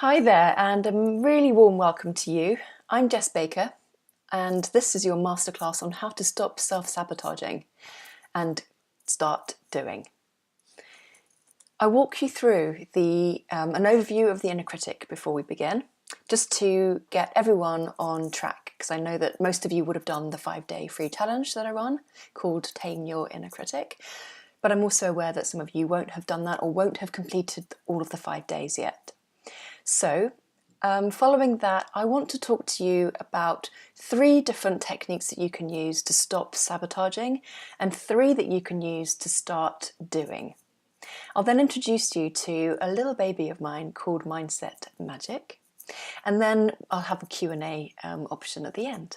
Hi there, and a really warm welcome to you. I'm Jess Baker, and this is your masterclass on how to stop self-sabotaging and start doing. I walk you through an overview of the inner critic before we begin, just to get everyone on track, because I know that most of you would have done the 5-day free challenge that I run called Tame Your Inner Critic, but I'm also aware that some of you won't have done that or won't have completed all of the 5 days yet. So, following that, I want to talk to you about 3 different techniques that you can use to stop sabotaging and 3 that you can use to start doing. I'll then introduce you to a little baby of mine called Mindset Magic, and then I'll have a Q&A option at the end.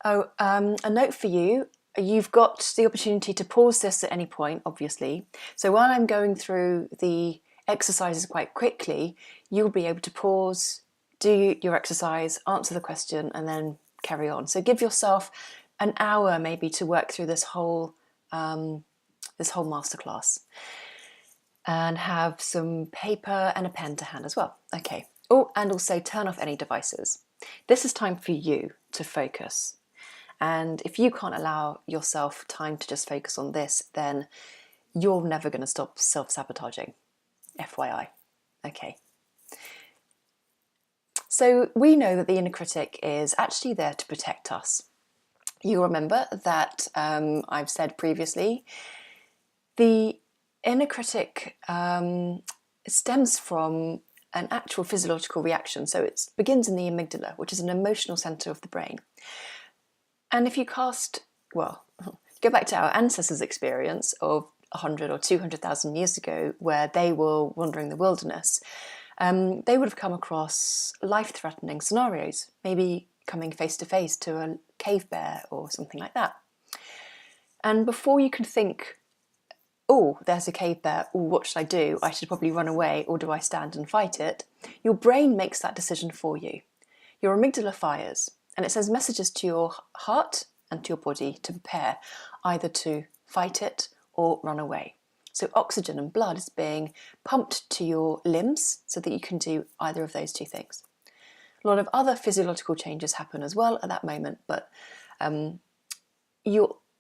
A note for you. You've got the opportunity to pause this at any point, obviously. So while I'm going through the exercises quite quickly, you'll be able to pause, do your exercise, answer the question, and then carry on. So give yourself an hour maybe to work through this whole masterclass, and have some paper and a pen to hand as well. Okay. Oh, and also turn off any devices. This is time for you to focus. And if you can't allow yourself time to just focus on this, then you're never going to stop self-sabotaging. FYI. Okay. So we know that the inner critic is actually there to protect us. You'll remember that I've said previously, the inner critic stems from an actual physiological reaction. So it begins in the amygdala, which is an emotional centre of the brain. And if you go back to our ancestors' experience of 100 or 200,000 years ago, where they were wandering the wilderness, they would have come across life-threatening scenarios, maybe coming face to face to a cave bear or something like that. And before you can think, oh, there's a cave bear, oh, what should I do? I should probably run away, or do I stand and fight it? Your brain makes that decision for you. Your amygdala fires, and it sends messages to your heart and to your body to prepare, either to fight it or run away. So oxygen and blood is being pumped to your limbs so that you can do either of those 2 things. A lot of other physiological changes happen as well at that moment, but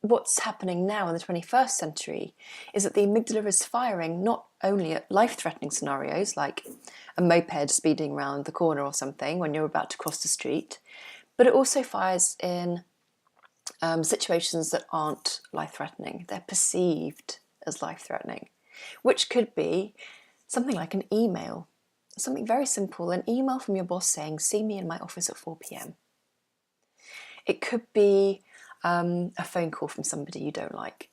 what's happening now in the 21st century is that the amygdala is firing not only at life-threatening scenarios like a moped speeding around the corner or something when you're about to cross the street, but it also fires in situations that aren't life-threatening. They're perceived as life-threatening, which could be something like an email, something very simple, an email from your boss saying, see me in my office at 4 p.m. It could be a phone call from somebody you don't like,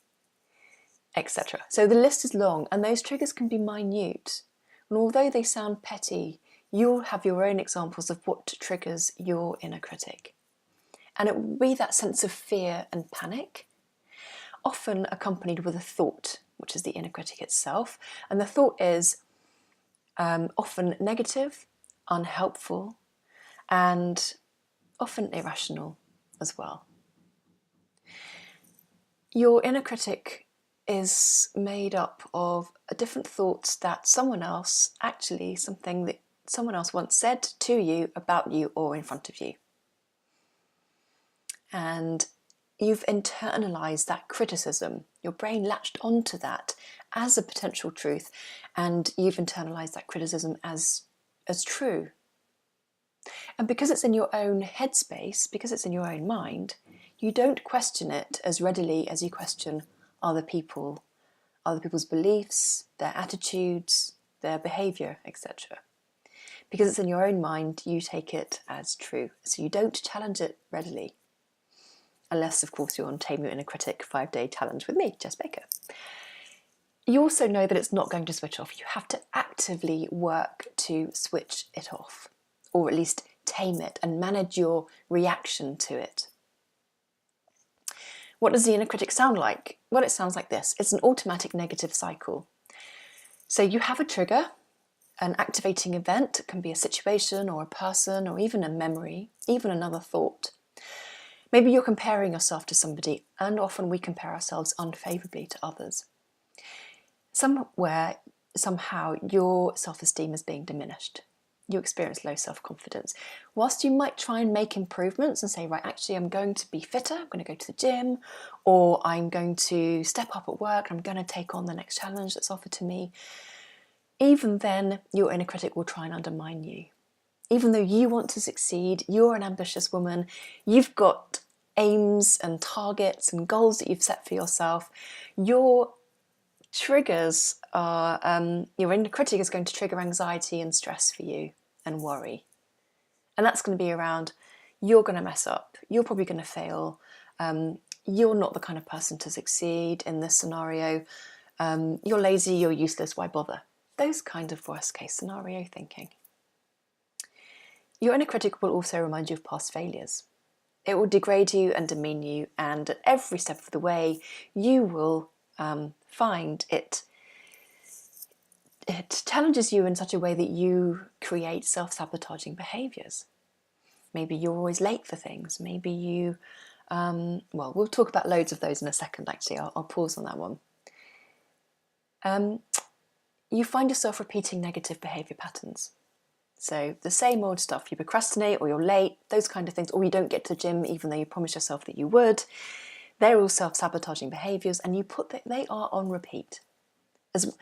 etc. So the list is long, and those triggers can be minute. And although they sound petty, you'll have your own examples of what triggers your inner critic. And it will be that sense of fear and panic, often accompanied with a thought, which is the inner critic itself. And the thought is often negative, unhelpful, and often irrational as well. Your inner critic is made up of different thoughts that something that someone else once said to you, about you, or in front of you. And you've internalized that criticism. Your brain latched onto that as a potential truth, and you've internalized that criticism as true. And because it's in your own headspace, because it's in your own mind, you don't question it as readily as you question other people's beliefs, their attitudes, their behaviour, etc. Because it's in your own mind, you take it as true. So you don't challenge it readily. Unless, of course, you're on Tame Your Inner Critic 5-day challenge with me, Jess Baker. You also know that it's not going to switch off. You have to actively work to switch it off, or at least tame it and manage your reaction to it. What does the inner critic sound like? Well, it sounds like this. It's an automatic negative cycle. So you have a trigger, an activating event. It can be a situation or a person or even a memory, even another thought. Maybe you're comparing yourself to somebody, and often we compare ourselves unfavourably to others. Somewhere somehow your self-esteem is being diminished. You experience low self-confidence. Whilst you might try and make improvements and say, right, actually I'm going to be fitter, I'm going to go to the gym, or I'm going to step up at work, I'm going to take on the next challenge that's offered to me, even then your inner critic will try and undermine you. Even though you want to succeed, you're an ambitious woman, you've got aims and targets and goals that you've set for yourself, your triggers are, your inner critic is going to trigger anxiety and stress for you and worry. And that's going to be around, you're going to mess up, you're probably going to fail, you're not the kind of person to succeed in this scenario, you're lazy, you're useless, why bother? Those kind of worst case scenario thinking. Your inner critic will also remind you of past failures. It will degrade you and demean you, and at every step of the way you will find it challenges you in such a way that you create self-sabotaging behaviours. Maybe you're always late for things. Maybe you, well, we'll talk about loads of those in a second, actually. I'll pause on that one. You find yourself repeating negative behaviour patterns. So the same old stuff, you procrastinate or you're late, those kind of things, or you don't get to the gym even though you promised yourself that you would. They're all self-sabotaging behaviours, and they are on repeat. As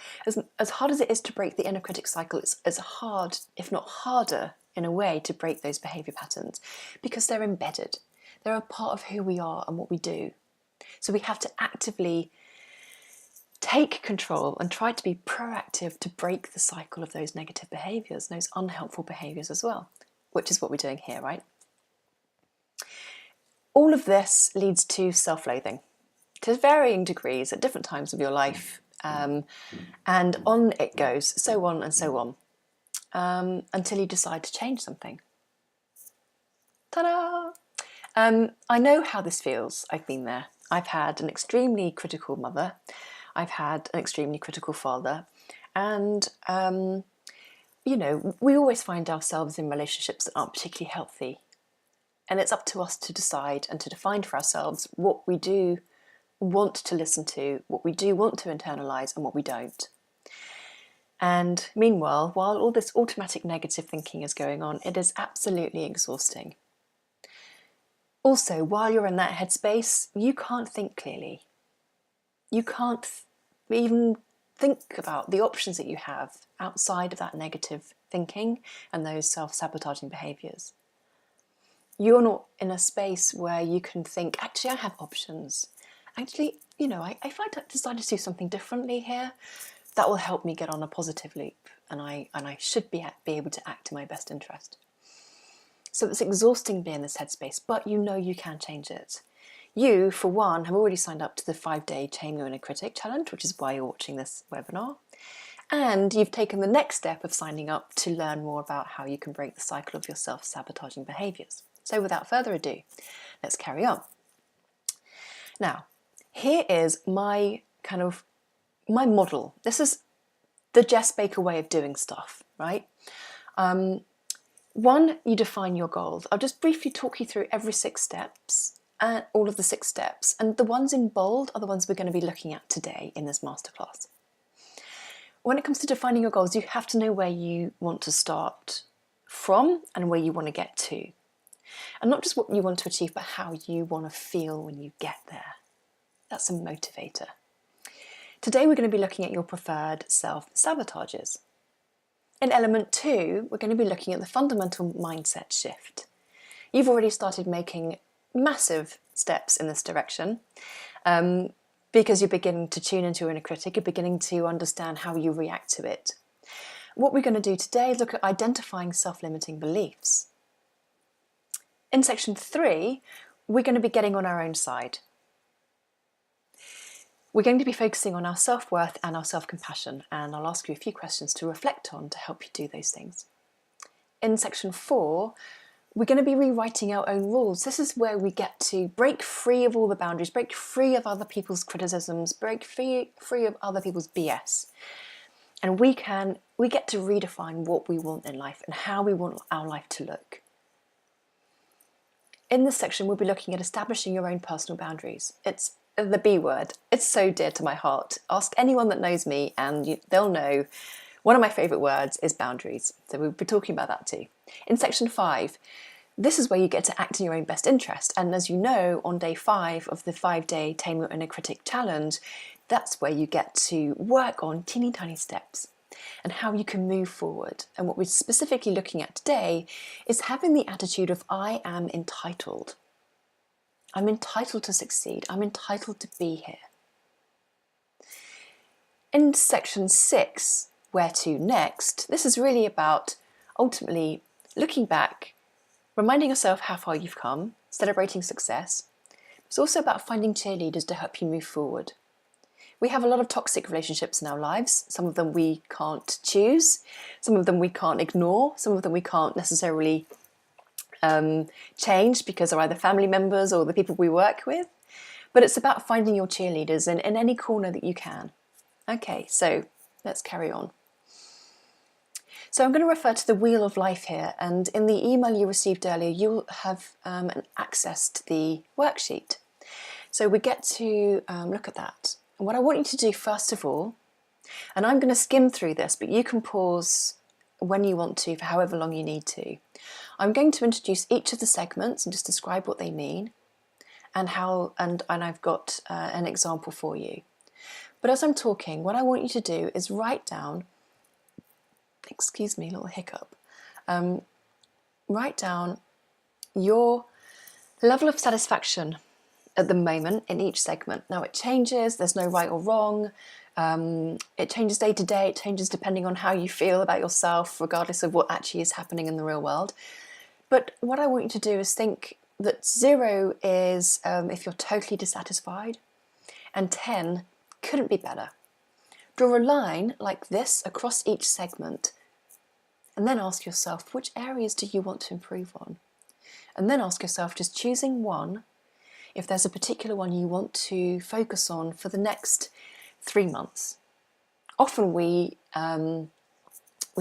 hard as it is to break the inner critic cycle, it's as hard, if not harder, in a way, to break those behaviour patterns, because they're embedded. They're a part of who we are and what we do. So we have to actively take control and try to be proactive to break the cycle of those negative behaviours, those unhelpful behaviours as well, which is what we're doing here, right? All of this leads to self-loathing to varying degrees at different times of your life, and on it goes, so on and so on, until you decide to change something. Ta-da! I know how this feels. I've been there. I've had an extremely critical mother. I've had an extremely critical father. And, you know, we always find ourselves in relationships that aren't particularly healthy. And it's up to us to decide and to define for ourselves what we do want to listen to, what we do want to internalise, and what we don't. And meanwhile, while all this automatic negative thinking is going on, it is absolutely exhausting. Also, while you're in that headspace, you can't think clearly. You can't even think about the options that you have outside of that negative thinking and those self-sabotaging behaviours. You're not in a space where you can think, actually, I have options. Actually, you know, if I decide to do something differently here, that will help me get on a positive loop, and I should be able to act in my best interest. So it's exhausting being in this headspace, but you know you can change it. You, for one, have already signed up to the 5-day Tame Your Inner Critic challenge, which is why you're watching this webinar. And you've taken the next step of signing up to learn more about how you can break the cycle of your self-sabotaging behaviours. So without further ado, let's carry on. Now, here is my model. This is the Jess Baker way of doing stuff, right? One, you define your goals. I'll just briefly talk you through every 6 steps, and all of the 6 steps, and the ones in bold are the ones we're going to be looking at today in this masterclass. When it comes to defining your goals, you have to know where you want to start from and where you want to get to. And not just what you want to achieve, but how you want to feel when you get there. That's a motivator. Today we're going to be looking at your preferred self-sabotages. In element 2, we're going to be looking at the fundamental mindset shift. You've already started making massive steps in this direction because you're beginning to tune into your inner critic, you're beginning to understand how you react to it. What we're going to do today is look at identifying self-limiting beliefs. In section 3, we're going to be getting on our own side. We're going to be focusing on our self-worth and our self-compassion, and I'll ask you a few questions to reflect on to help you do those things. In section 4, we're going to be rewriting our own rules. This is where we get to break free of all the boundaries, break free of other people's criticisms, break free of other people's BS. And we get to redefine what we want in life and how we want our life to look. In this section, we'll be looking at establishing your own personal boundaries. It's the B word. It's so dear to my heart. Ask anyone that knows me and they'll know one of my favourite words is boundaries. So we'll be talking about that too. In section 5, this is where you get to act in your own best interest. And as you know, on day 5 of the 5-day Tame Your Inner Critic challenge, that's where you get to work on teeny tiny steps and how you can move forward. And what we're specifically looking at today is having the attitude of I am entitled. I'm entitled to succeed. I'm entitled to be here. In section 6, where to next, this is really about ultimately looking back, reminding yourself how far you've come, celebrating success. It's also about finding cheerleaders to help you move forward. We have a lot of toxic relationships in our lives. Some of them we can't choose, some of them we can't ignore, some of them we can't necessarily change because they're either family members or the people we work with. But it's about finding your cheerleaders in any corner that you can. Okay, so let's carry on. So I'm going to refer to the wheel of life here, and in the email you received earlier you'll have access to the worksheet. So we get to look at that. And what I want you to do first of all, and I'm going to skim through this, but you can pause when you want to for however long you need to. I'm going to introduce each of the segments and just describe what they mean and how, and I've got an example for you. But as I'm talking, what I want you to do is write down, excuse me, a little hiccup, write down your level of satisfaction at the moment in each segment. Now it changes, there's no right or wrong, it changes day to day, it changes depending on how you feel about yourself, regardless of what actually is happening in the real world. But what I want you to do is think that 0 is if you're totally dissatisfied, and 10 couldn't be better. Draw a line like this across each segment, and then ask yourself, which areas do you want to improve on? And then ask yourself, just choosing one, if there's a particular one you want to focus on for the next 3 months. Often we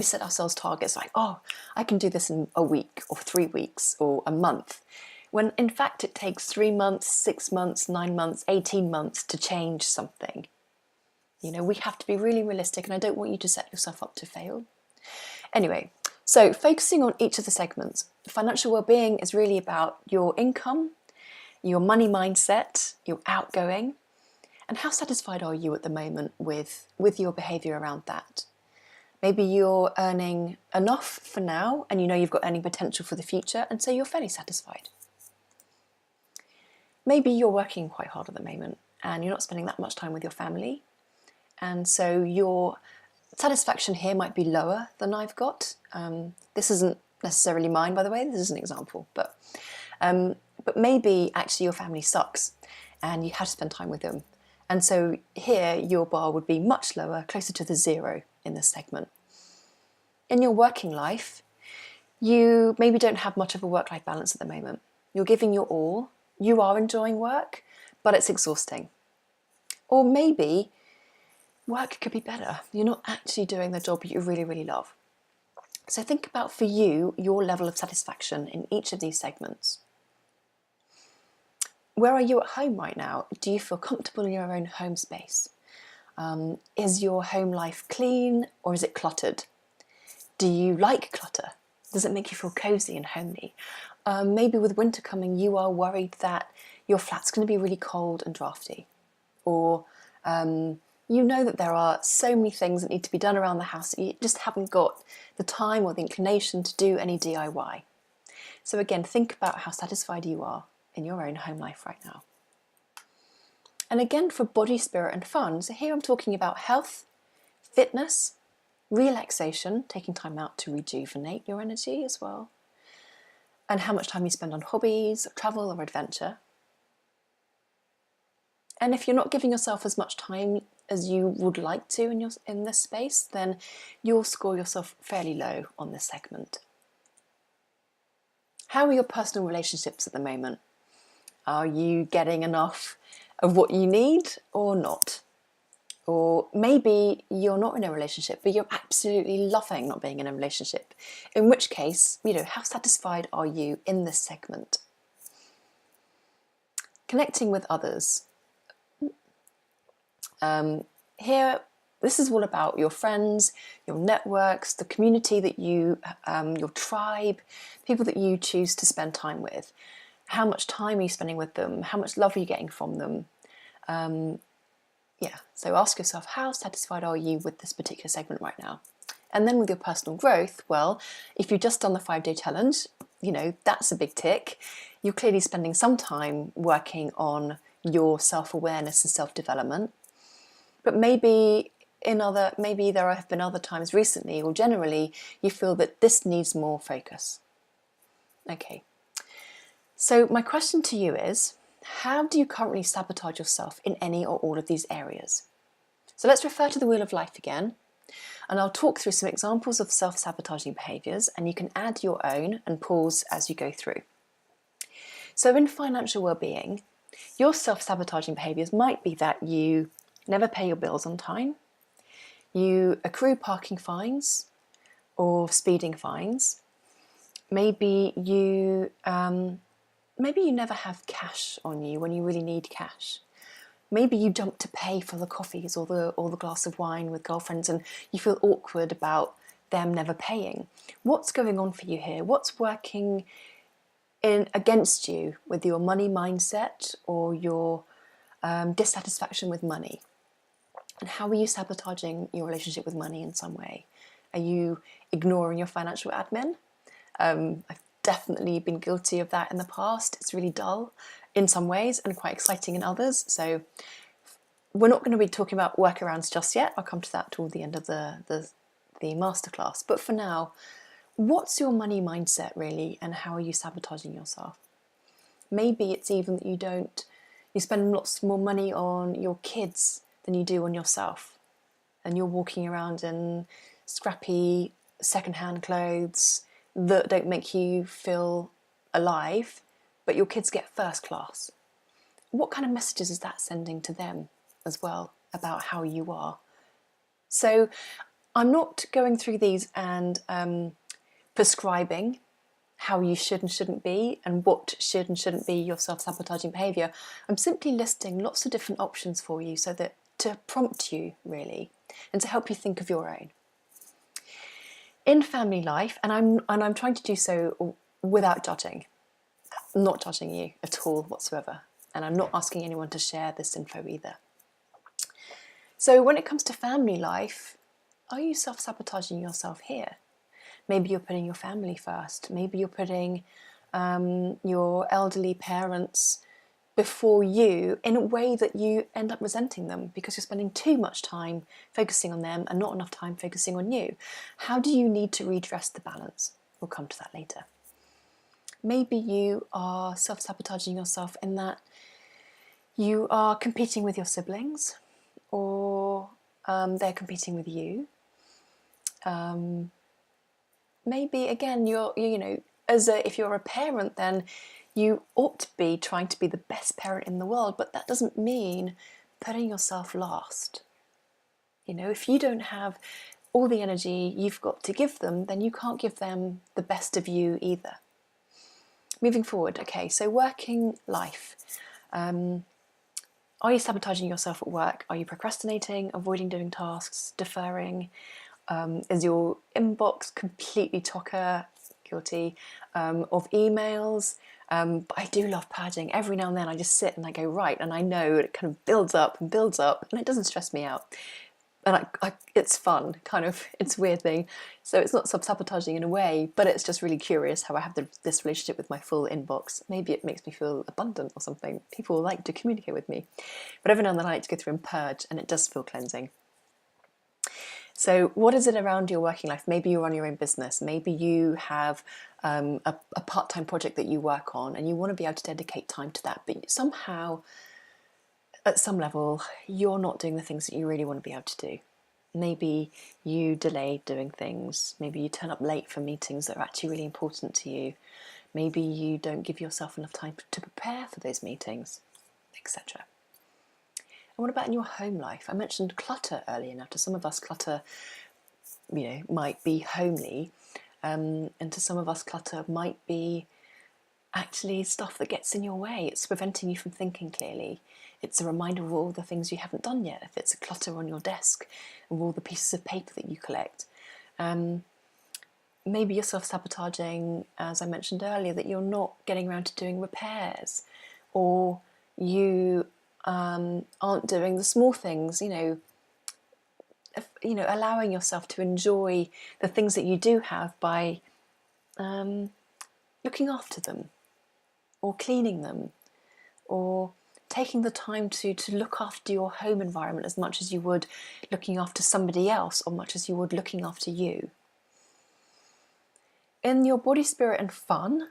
set ourselves targets like, oh, I can do this in a week or 3 weeks or a month, when in fact it takes 3 months, 6 months, 9 months, 18 months to change something. You know, we have to be really realistic, and I don't want you to set yourself up to fail. Anyway, so focusing on each of the segments, financial well-being is really about your income, your money mindset, your outgoing, and how satisfied are you at the moment with your behaviour around that. Maybe you're earning enough for now and you know you've got earning potential for the future, and so you're fairly satisfied. Maybe you're working quite hard at the moment and you're not spending that much time with your family, and so your satisfaction here might be lower than I've got. This isn't necessarily mine, by the way, this is an example, but maybe actually your family sucks and you have to spend time with them. And so here your bar would be much lower, closer to the 0 in this segment. In your working life, you maybe don't have much of a work-life balance at the moment. You're giving your all, you are enjoying work, but it's exhausting. Or maybe work could be better. You're not actually doing the job you really, really love. So think about, for you, your level of satisfaction in each of these segments. Where are you at home right now? Do you feel comfortable in your own home space? Is your home life clean or is it cluttered? Do you like clutter? Does it make you feel cozy and homely? Maybe with winter coming, you are worried that your flat's going to be really cold and drafty. Or you know that there are so many things that need to be done around the house that you just haven't got the time or the inclination to do any DIY. So again, think about how satisfied you are in your own home life right now. And again, for body, spirit and fun, so here I'm talking about health, fitness, relaxation, taking time out to rejuvenate your energy as well, and how much time you spend on hobbies, travel or adventure. And if you're not giving yourself as much time as you would like to in this space, then you'll score yourself fairly low on this segment. How are your personal relationships at the moment? Are you getting enough of what you need or not? Or maybe you're not in a relationship, but you're absolutely loving not being in a relationship. In which case, how satisfied are you in this segment? Connecting with others. Here, this is all about your friends, your networks, the community that you, your tribe, people that you choose to spend time with. How much time are you spending with them? How much love are you getting from them? Yeah, so ask yourself, how satisfied are you with this particular segment right now? And then with your personal growth, well, if you've just done the 5-day challenge, you know, that's a big tick. You're clearly spending some time working on your self-awareness and self-development. But maybe there have been other times recently or generally you feel that this needs more focus. Okay. So my question to you is, how do you currently sabotage yourself in any or all of these areas? So let's refer to the wheel of life again, and I'll talk through some examples of self-sabotaging behaviours, and you can add your own and pause as you go through. So in financial well-being, your self-sabotaging behaviours might be that you never pay your bills on time, you accrue parking fines or speeding fines, maybe you never have cash on you when you really need cash. Maybe you jump to pay for the coffees or the glass of wine with girlfriends and you feel awkward about them never paying. What's going on for you here? What's working against you with your money mindset or your dissatisfaction with money? And how are you sabotaging your relationship with money in some way? Are you ignoring your financial admin? I've definitely been guilty of that in the past. It's really dull in some ways and quite exciting in others. So we're not going to be talking about workarounds just yet. I'll come to that toward the end of the masterclass. But for now, what's your money mindset really, and how are you sabotaging yourself? Maybe it's even that you spend lots more money on your kids than you do on yourself. And you're walking around in scrappy secondhand clothes that don't make you feel alive, but your kids get first class. What kind of messages is that sending to them as well about how you are? So I'm not going through these and prescribing how you should and shouldn't be and what should and shouldn't be your self-sabotaging behaviour. I'm simply listing lots of different options for you so that to prompt you really and to help you think of your own. In family life, and I'm trying to do so without judging, not judging you at all whatsoever, and I'm not asking anyone to share this info either. So when it comes to family life, are you self-sabotaging yourself here? Maybe you're putting your family first. Maybe you're putting your elderly parents before you in a way that you end up resenting them because you're spending too much time focusing on them and not enough time focusing on you. How do you need to redress the balance? We'll come to that later. Maybe you are self-sabotaging yourself in that you are competing with your siblings or they're competing with you. Maybe again, if you're a parent, then you ought to be trying to be the best parent in the world, but that doesn't mean putting yourself last. If you don't have all the energy you've got to give them, then you can't give them the best of you either. Moving forward, okay, so working life. Are you sabotaging yourself at work? Are you procrastinating, avoiding doing tasks, deferring? Is your inbox completely chocker, guilty, of emails? But I do love purging. Every now and then I just sit and I go, right, and I know it kind of builds up and it doesn't stress me out. And it's fun, kind of, it's a weird thing. So it's not self-sabotaging in a way, but it's just really curious how I have this relationship with my full inbox. Maybe it makes me feel abundant or something. People like to communicate with me. But every now and then I like to go through and purge, and it does feel cleansing. So what is it around your working life? Maybe you run your own business. Maybe you have a part-time project that you work on and you want to be able to dedicate time to that, but somehow, at some level, you're not doing the things that you really want to be able to do. Maybe you delay doing things. Maybe you turn up late for meetings that are actually really important to you. Maybe you don't give yourself enough time to prepare for those meetings, etc. And what about in your home life? I mentioned clutter earlier. Now, to some of us, clutter, might be homely, and to some of us, clutter might be actually stuff that gets in your way. It's preventing you from thinking clearly. it's a reminder of all the things you haven't done yet, if it's a clutter on your desk, of all the pieces of paper that you collect. Maybe you're self-sabotaging, as I mentioned earlier, that you're not getting around to doing repairs, or you aren't doing the small things, allowing yourself to enjoy the things that you do have by looking after them, or cleaning them, or taking the time to look after your home environment as much as you would looking after somebody else, or much as you would looking after you. In your body, spirit and fun,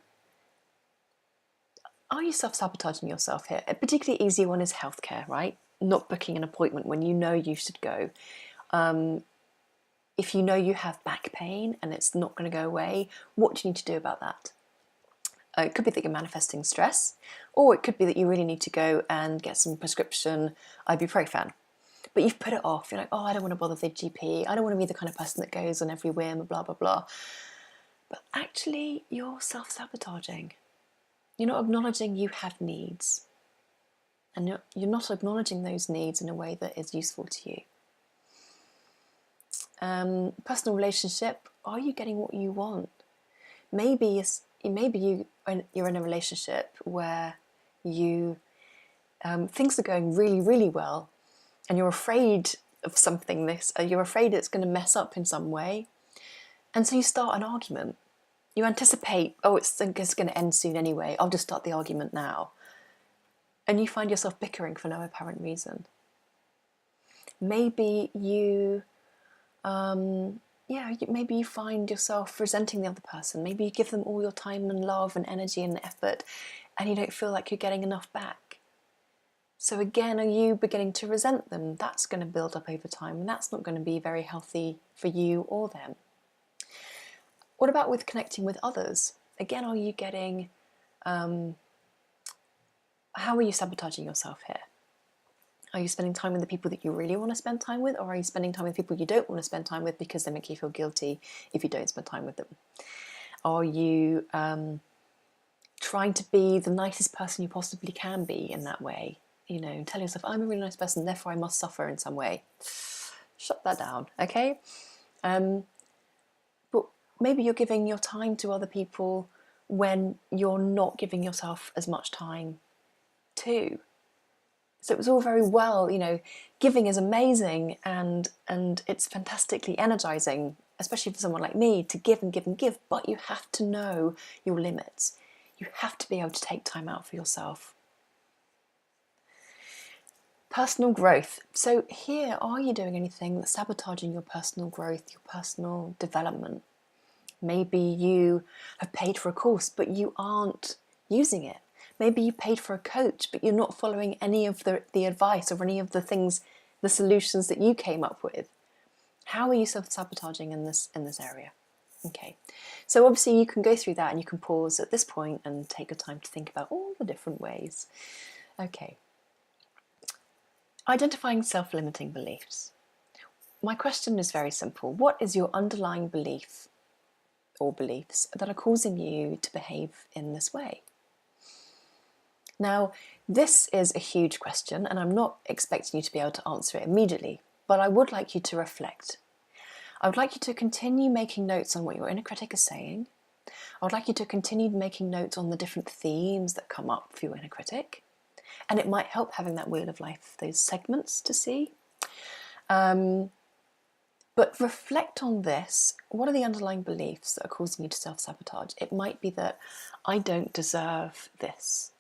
are you self-sabotaging yourself here? A particularly easy one is healthcare, right? Not booking an appointment when you know you should go. If you know you have back pain and it's not going to go away, what do you need to do about that? It could be that you're manifesting stress, or it could be that you really need to go and get some prescription ibuprofen. But you've put it off. You're like, oh, I don't want to bother the GP. I don't want to be the kind of person that goes on every whim, blah, blah, blah. But actually, you're self-sabotaging. You're not acknowledging you have needs. And you're not acknowledging those needs in a way that is useful to you. Personal relationship, are you getting what you want? Maybe you're in a relationship where you things are going really, really well, and you're afraid of something. You're afraid it's going to mess up in some way, and so you start an argument. You anticipate, oh, it's going to end soon anyway. I'll just start the argument now, and you find yourself bickering for no apparent reason. Maybe you maybe you find yourself resenting the other person. Maybe you give them all your time and love and energy and effort, and you don't feel like you're getting enough back. So again, are you beginning to resent them? That's going to build up over time, and that's not going to be very healthy for you or them. What about with connecting with others? Again, are you getting... how are you sabotaging yourself here? Are you spending time with the people that you really want to spend time with, or are you spending time with people you don't want to spend time with because they make you feel guilty if you don't spend time with them? Are you trying to be the nicest person you possibly can be in that way? Tell yourself, I'm a really nice person, therefore I must suffer in some way. Shut that down, okay? But maybe you're giving your time to other people when you're not giving yourself as much time too. So it was all very well, giving is amazing and it's fantastically energizing, especially for someone like me, to give and give and give, but you have to know your limits. You have to be able to take time out for yourself. Personal growth. So here, are you doing anything that's sabotaging your personal growth, your personal development? Maybe you have paid for a course, but you aren't using it. Maybe you paid for a coach, but you're not following any of the advice or any of the things, the solutions that you came up with. How are you self-sabotaging in this area? Okay, so obviously you can go through that and you can pause at this point and take a time to think about all the different ways. Okay. Identifying self-limiting beliefs. My question is very simple. What is your underlying belief or beliefs that are causing you to behave in this way? Now, this is a huge question, and I'm not expecting you to be able to answer it immediately, but I would like you to reflect. I would like you to continue making notes on what your inner critic is saying. I would like you to continue making notes on the different themes that come up for your inner critic, and it might help having that wheel of life, those segments to see. But reflect on this. What are the underlying beliefs that are causing you to self-sabotage? It might be that I don't deserve this.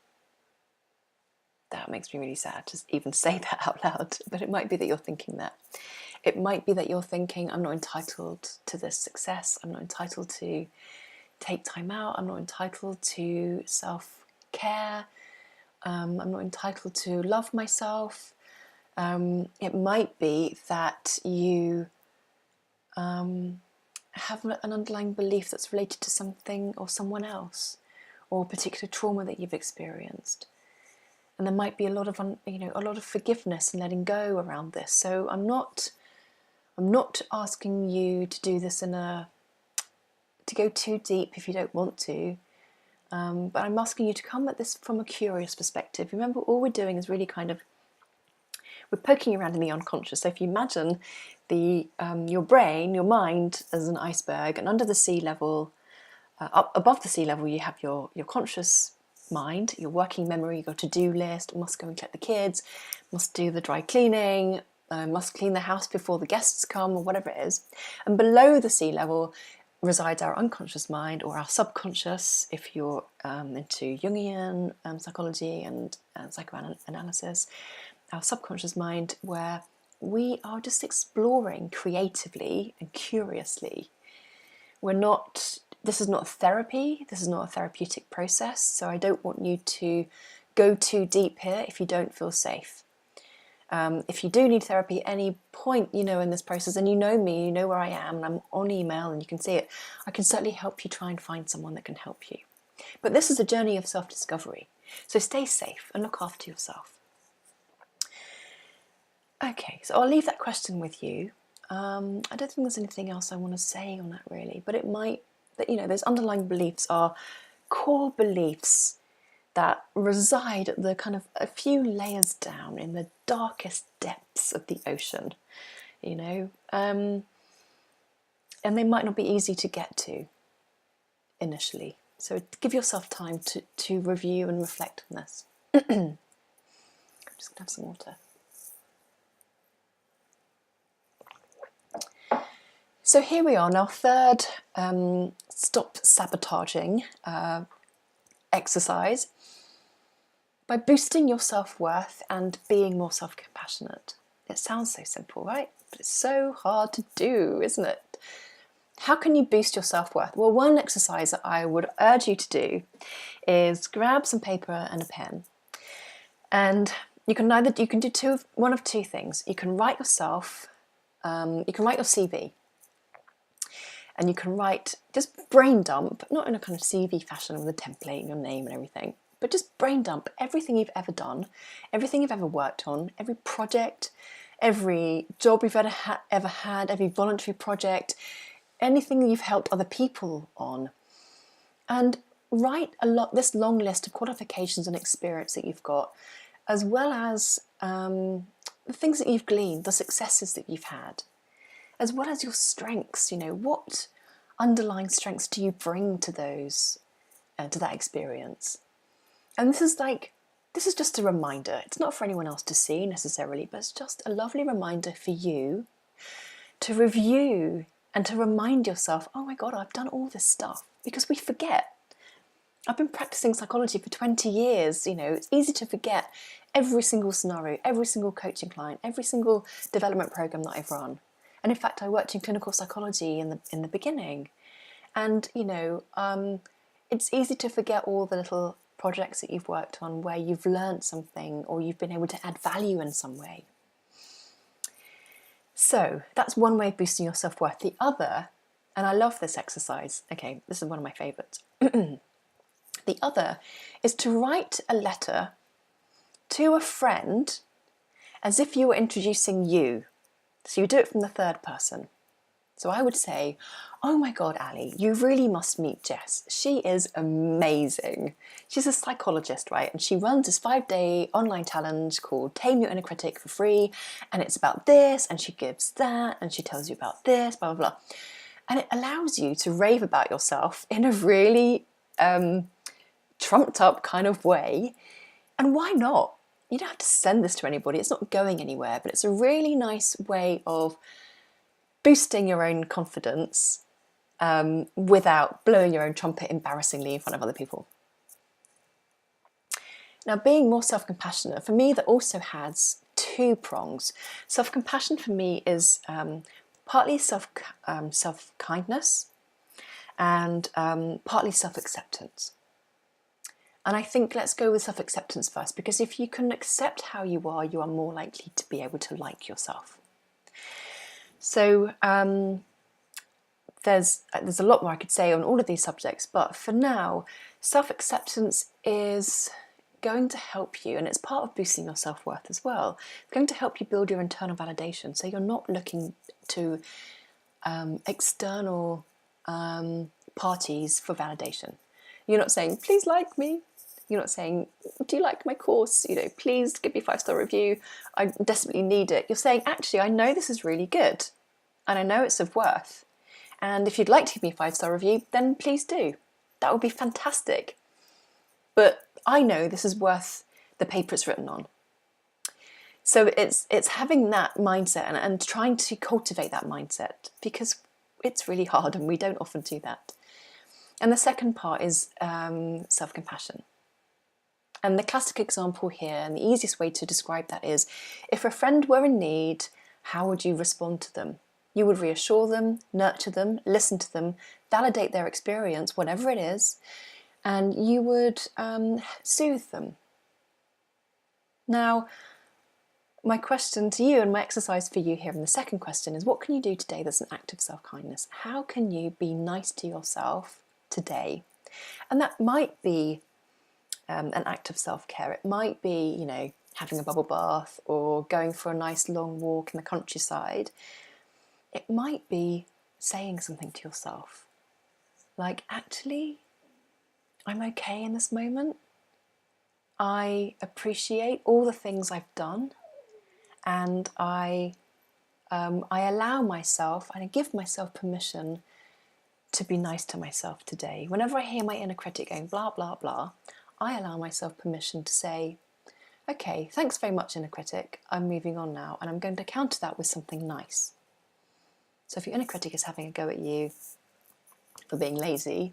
That makes me really sad to even say that out loud, but it might be that you're thinking that. It might be that you're thinking, I'm not entitled to this success, I'm not entitled to take time out, I'm not entitled to self-care, I'm not entitled to love myself. It might be that you have an underlying belief that's related to something or someone else, or a particular trauma that you've experienced. And there might be a lot of forgiveness and letting go around this. So I'm not asking you to do this to go too deep if you don't want to. But I'm asking you to come at this from a curious perspective. Remember, all we're doing is really kind of we're poking around in the unconscious. So if you imagine your brain, your mind as an iceberg, and under the sea level, up above the sea level, you have your conscious mind, your working memory, your to-do list, must go and collect the kids, must do the dry cleaning, must clean the house before the guests come, or whatever it is. And below the sea level resides our unconscious mind, or our subconscious, if you're into Jungian psychology and psychoanalysis, our subconscious mind, where we are just exploring creatively and curiously. This is not therapy, this is not a therapeutic process, so I don't want you to go too deep here if you don't feel safe. If you do need therapy at any point, in this process, and you know me, you know where I am, and I'm on email and you can see it, I can certainly help you try and find someone that can help you. But this is a journey of self-discovery, so stay safe and look after yourself. Okay, so I'll leave that question with you. I don't think there's anything else I want to say on that really, but it might, that those underlying beliefs are core beliefs that reside at the kind of a few layers down in the darkest depths of the ocean, and they might not be easy to get to initially. So give yourself time to review and reflect on this. I'm just gonna have some water. So here we are, now third stop sabotaging exercise, by boosting your self-worth and being more self-compassionate. It sounds so simple, right? But it's so hard to do, isn't it? How can you boost your self-worth? Well, one exercise that I would urge you to do is grab some paper and a pen, and you can do one of two things. You can write yourself, you can write your CV. And you can write, just brain dump, not in a kind of CV fashion with a template and your name and everything, but just brain dump everything you've ever done, everything you've ever worked on, every project, every job you've ever had, every voluntary project, anything you've helped other people on. And write this long list of qualifications and experience that you've got, as well as the things that you've gleaned, the successes that you've had, as well as your strengths. What underlying strengths do you bring to those, to that experience? And this is just a reminder. It's not for anyone else to see necessarily, but it's just a lovely reminder for you to review and to remind yourself, oh my God, I've done all this stuff, because we forget. I've been practicing psychology for 20 years. It's easy to forget every single scenario, every single coaching client, every single development program that I've run. And in fact, I worked in clinical psychology in the beginning, and it's easy to forget all the little projects that you've worked on where you've learned something or you've been able to add value in some way. So that's one way of boosting your self-worth. The other, and I love this exercise, okay, this is one of my favourites. The other is to write a letter to a friend as if you were introducing you. So you do it from the third person. So I would say, oh my God, Ali, you really must meet Jess. She is amazing. She's a psychologist, right? And she runs this 5-day online challenge called Tame Your Inner Critic for free. And it's about this, and she gives that, and she tells you about this, blah, blah, blah. And it allows you to rave about yourself in a really trumped up kind of way. And why not? You don't have to send this to anybody. It's not going anywhere, but it's a really nice way of boosting your own confidence without blowing your own trumpet embarrassingly in front of other people. Now, being more self-compassionate, for me, that also has two prongs. Self-compassion for me is partly self-kindness and partly self-acceptance. And I think let's go with self-acceptance first, because if you can accept how you are more likely to be able to like yourself. So there's a lot more I could say on all of these subjects, but for now, self-acceptance is going to help you, and it's part of boosting your self-worth as well. It's going to help you build your internal validation, so you're not looking to external parties for validation. You're not saying, please like me, You're not saying, do you like my course? Please give me a 5-star review. I desperately need it. You're saying, actually, I know this is really good and I know it's of worth. And if you'd like to give me a 5-star review, then please do. That would be fantastic. But I know this is worth the paper it's written on. So it's having that mindset and trying to cultivate that mindset, because it's really hard and we don't often do that. And the second part is self-compassion. And the classic example here, and the easiest way to describe that is, if a friend were in need, how would you respond to them? You would reassure them, nurture them, listen to them, validate their experience, whatever it is, and you would soothe them. Now, my question to you and my exercise for you here in the second question is, what can you do today that's an act of self-kindness? How can you be nice to yourself today? And that might be an act of self-care. It might be, having a bubble bath or going for a nice long walk in the countryside. It might be saying something to yourself, like, actually, I'm okay in this moment. I appreciate all the things I've done, and I allow myself and I give myself permission to be nice to myself today. Whenever I hear my inner critic going blah, blah, blah, I allow myself permission to say, okay, thanks very much, inner critic. I'm moving on now, and I'm going to counter that with something nice. So if your inner critic is having a go at you for being lazy,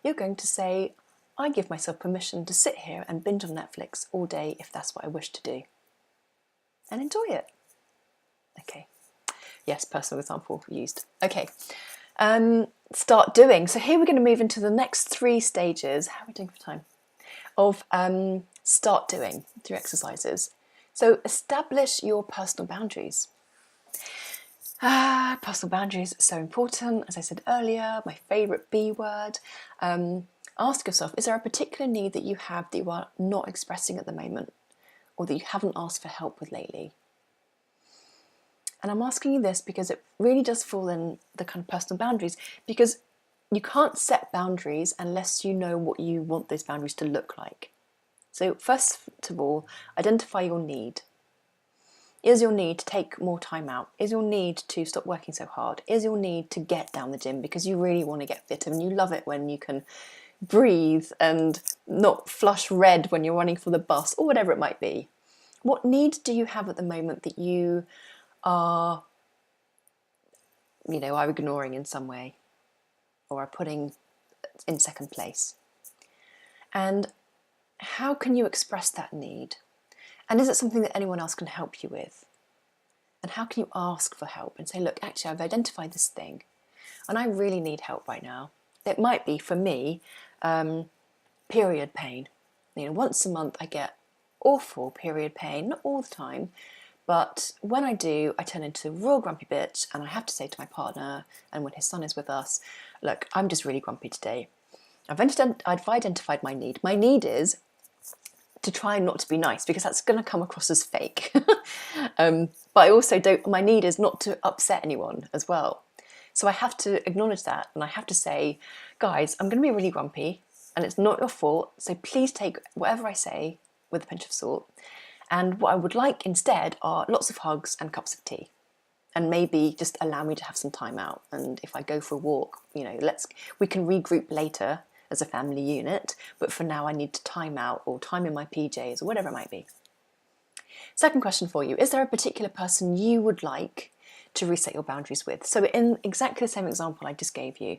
you're going to say, I give myself permission to sit here and binge on Netflix all day if that's what I wish to do. And enjoy it. Okay. Yes, personal example used. Okay. Start doing. So here we're going to move into the next 3 stages. How are we doing for time? Of start doing through exercises. So establish your personal boundaries. Personal boundaries are so important. As I said earlier, my favourite B word. Ask yourself, is there a particular need that you have that you are not expressing at the moment, or that you haven't asked for help with lately? And I'm asking you this because it really does fall in the kind of personal boundaries, because you can't set boundaries unless you know what you want those boundaries to look like. So first of all, identify your need. Is your need to take more time out? Is your need to stop working so hard? Is your need to get down the gym because you really want to get fitter and you love it when you can breathe and not flush red when you're running for the bus, or whatever it might be? What need do you have at the moment that you are ignoring in some way, or are putting in second place? And how can you express that need? And is it something that anyone else can help you with? And how can you ask for help and say, look, actually, I've identified this thing and I really need help right now. It might be, for me, period pain. Once a month I get awful period pain, not all the time, but when I do, I turn into a real grumpy bitch, and I have to say to my partner, and when his son is with us, look, I'm just really grumpy today. I've identified my need. My need is to try not to be nice, because that's going to come across as fake. But I also my need is not to upset anyone as well. So I have to acknowledge that, and I have to say, guys, I'm going to be really grumpy, and it's not your fault, so please take whatever I say with a pinch of salt. And what I would like instead are lots of hugs and cups of tea. And maybe just allow me to have some time out. And if I go for a walk, we can regroup later as a family unit, but for now I need to time out, or time in my PJs, or whatever it might be. Second question for you, is there a particular person you would like to reset your boundaries with? So in exactly the same example I just gave you,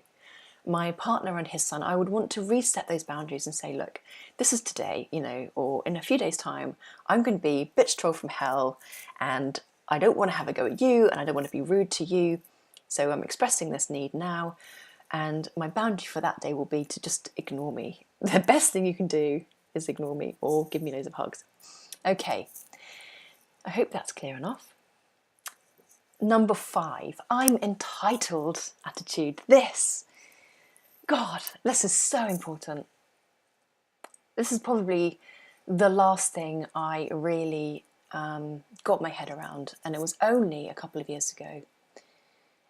my partner and his son, I would want to reset those boundaries and say, look, this is today, or in a few days' time, I'm going to be bitch troll from hell, and I don't want to have a go at you, and I don't want to be rude to you. So I'm expressing this need now, and my boundary for that day will be to just ignore me. The best thing you can do is ignore me, or give me loads of hugs. Okay, I hope that's clear enough. Number 5, I'm entitled attitude. God, this is so important. This is probably the last thing I really got my head around, and it was only a couple of years ago.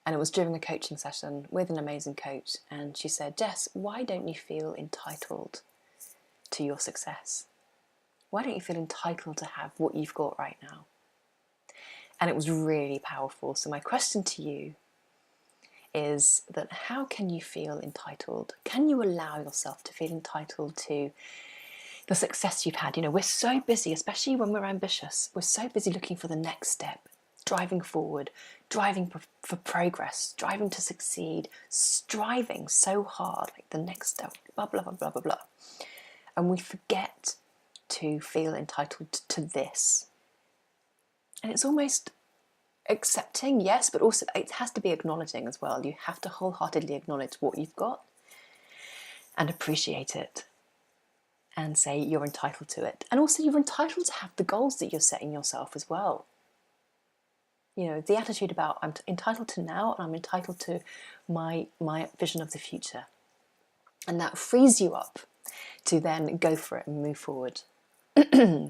And it was during a coaching session with an amazing coach, and she said, Jess, why don't you feel entitled to your success? Why don't you feel entitled to have what you've got right now? And it was really powerful. So my question to you is that how can you feel entitled? Can you allow yourself to feel entitled to the success you've had? You know, we're so busy, especially when we're ambitious, we're so busy looking for the next step, driving forward, driving for progress, driving to succeed, striving so hard, like the next step, blah, blah, blah, blah, blah, blah. And we forget to feel entitled to this. And it's almost accepting, yes, but also it has to be acknowledging as well. You have to wholeheartedly acknowledge what you've got and appreciate it and say you're entitled to it. And also you're entitled to have the goals that you're setting yourself as well. You know, the attitude about I'm entitled to now and I'm entitled to my vision of the future. And that frees you up to then go for it and move forward.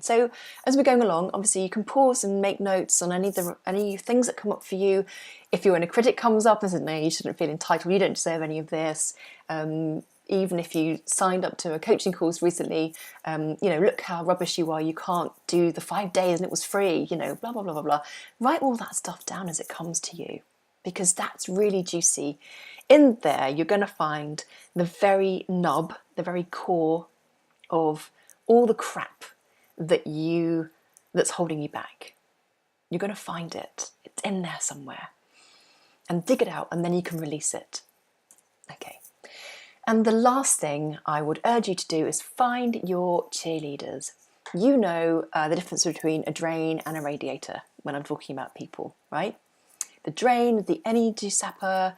So as we're going along, obviously you can pause and make notes on any things that come up for you. If your inner critic comes up and says, no, you shouldn't feel entitled, you don't deserve any of this. Even if you signed up to a coaching course recently, you know, look how rubbish you are, you can't do the 5 days and it was free, you know, blah, blah, blah, blah, blah. Write all that stuff down as it comes to you, because that's really juicy. In there, you're going to find the very nub, the very core of all the crap that's holding you back. You're going to find it. It's in there somewhere. And dig it out, and then you can release it. Okay. And the last thing I would urge you to do is find your cheerleaders. You know the difference between a drain and a radiator when I'm talking about people, right? The drain, the energy sapper,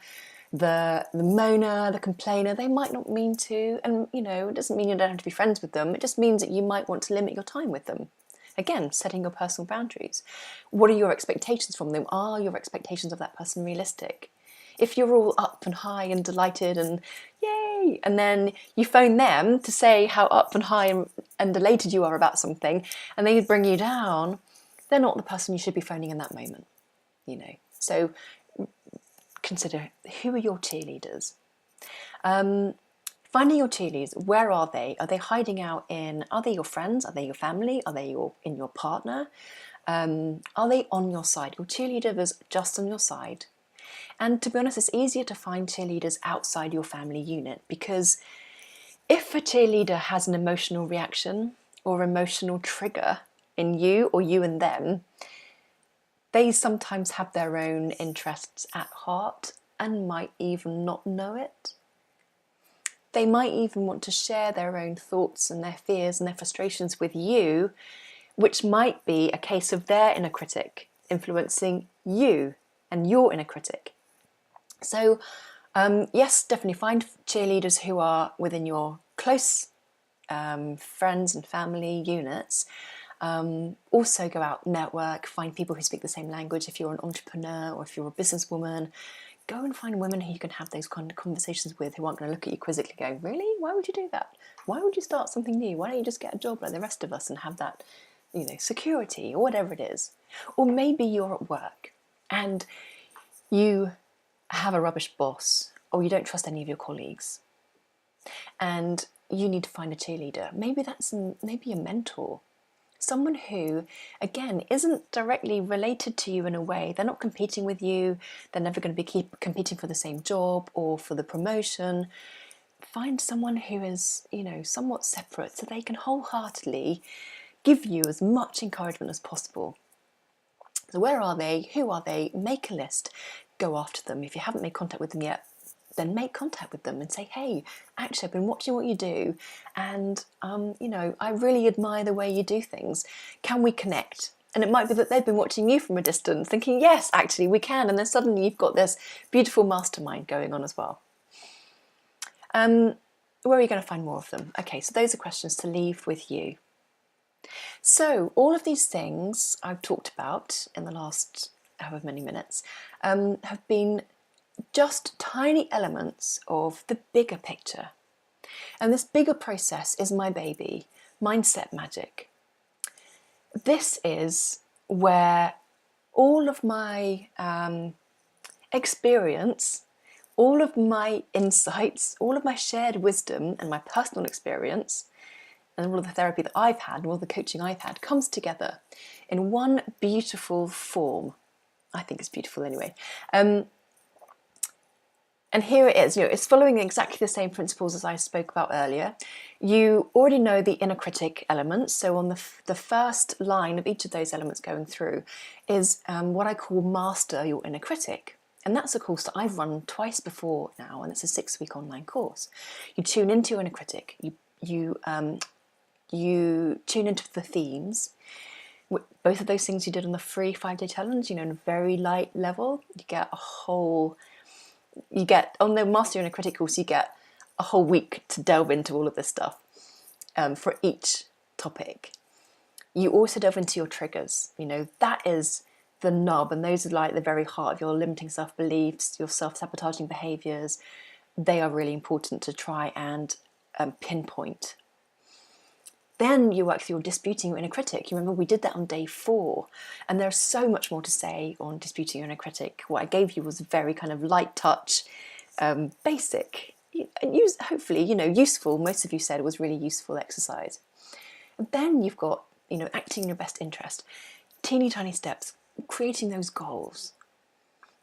the moaner, the complainer, they might not mean to, and you know, it doesn't mean you don't have to be friends with them. It just means that you might want to limit your time with them. Again, setting your personal boundaries. What are your expectations from them? Are your expectations of that person realistic? If you're all up and high and delighted and yay, and then you phone them to say how up and high and elated you are about something, and they bring you down, they're not the person you should be phoning in that moment, you know. So consider, who are your cheerleaders? Finding your cheerleaders, where are they? Are they hiding out in, are they your friends? Are they your family? Are they in your partner? Are they on your side? Your cheerleader is just on your side. And to be honest, it's easier to find cheerleaders outside your family unit, because if a cheerleader has an emotional reaction or emotional trigger in you or you in them, they sometimes have their own interests at heart and might even not know it. They might even want to share their own thoughts and their fears and their frustrations with you, which might be a case of their inner critic influencing you and your inner critic. So yes, definitely find cheerleaders who are within your close friends and family units. Also go out, network, find people who speak the same language. If you're an entrepreneur or if you're a businesswoman, go and find women who you can have those kind of conversations with, who aren't going to look at you quizzically going, really? Why would you do that? Why would you start something new? Why don't you just get a job like the rest of us and have that, you know, security or whatever it is? Or maybe you're at work and you have a rubbish boss, or you don't trust any of your colleagues, and you need to find a cheerleader. Maybe that's maybe a mentor. Someone who, again, isn't directly related to you in a way. They're not competing with you. They're never going to be competing for the same job or for the promotion. Find someone who is, you know, somewhat separate, so they can wholeheartedly give you as much encouragement as possible. So where are they? Who are they? Make a list. Go after them. If you haven't made contact with them yet, then make contact with them and say, hey, actually, I've been watching what you do, and you know, I really admire the way you do things. Can we connect? And it might be that they've been watching you from a distance, thinking, yes, actually, we can. And then suddenly you've got this beautiful mastermind going on as well. Where are you going to find more of them? Okay, so those are questions to leave with you. So all of these things I've talked about in the last however many minutes have been just tiny elements of the bigger picture. And this bigger process is my baby, Mindset Magic. This is where all of my experience, all of my insights, all of my shared wisdom and my personal experience and all of the therapy that I've had, and all the coaching I've had, comes together in one beautiful form. I think it's beautiful anyway. And here it is, it's following exactly the same principles as I spoke about earlier. You already know the inner critic elements, so on the first line of each of those elements going through is what I call master your inner critic. And that's a course that I've run twice before now, and it's a 6-week online course. You tune into your inner critic, you tune into the themes. Both of those things you did on the free 5-day challenge, in a very light level. You get on the Master Your Inner Critic course, you get a whole week to delve into all of this stuff for each topic. You also delve into your triggers. That is the nub, and those are like the very heart of your limiting self-beliefs, your self-sabotaging behaviours. They are really important to try and pinpoint. Then you work through your disputing your inner critic. You remember we did that on day 4, and there's so much more to say on disputing your inner critic. What I gave you was very kind of light touch, basic, and hopefully useful. Most of you said it was really useful exercise. And then you've got acting in your best interest, teeny tiny steps, creating those goals.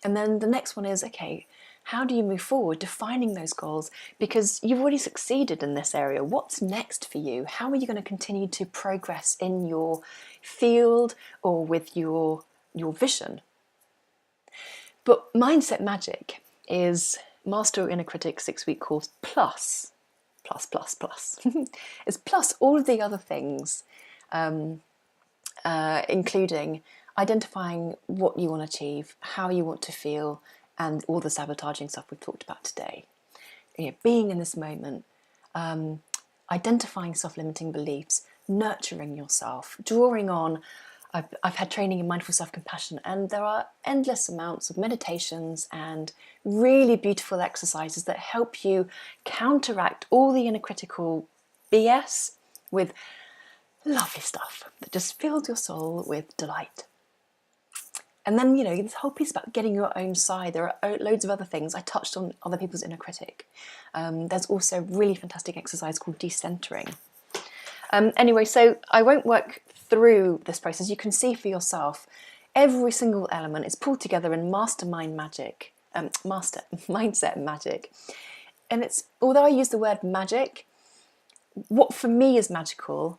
And then the next one is, okay, how do you move forward defining those goals? Because you've already succeeded in this area. What's next for you? How are you going to continue to progress in your field or with your vision? But Mindset Magic is Master Your Inner Critic 6-week course plus. It's plus all of the other things, including identifying what you want to achieve, how you want to feel, and all the sabotaging stuff we've talked about today. Being in this moment, identifying self-limiting beliefs, nurturing yourself, drawing on. I've had training in mindful self-compassion, and there are endless amounts of meditations and really beautiful exercises that help you counteract all the inner critical BS with lovely stuff that just fills your soul with delight. And then, this whole piece about getting your own side. There are loads of other things. I touched on other people's inner critic. There's also a really fantastic exercise called decentering. Anyway, so I won't work through this process. You can see for yourself, every single element is pulled together in Mindset Magic. And although I use the word magic, what for me is magical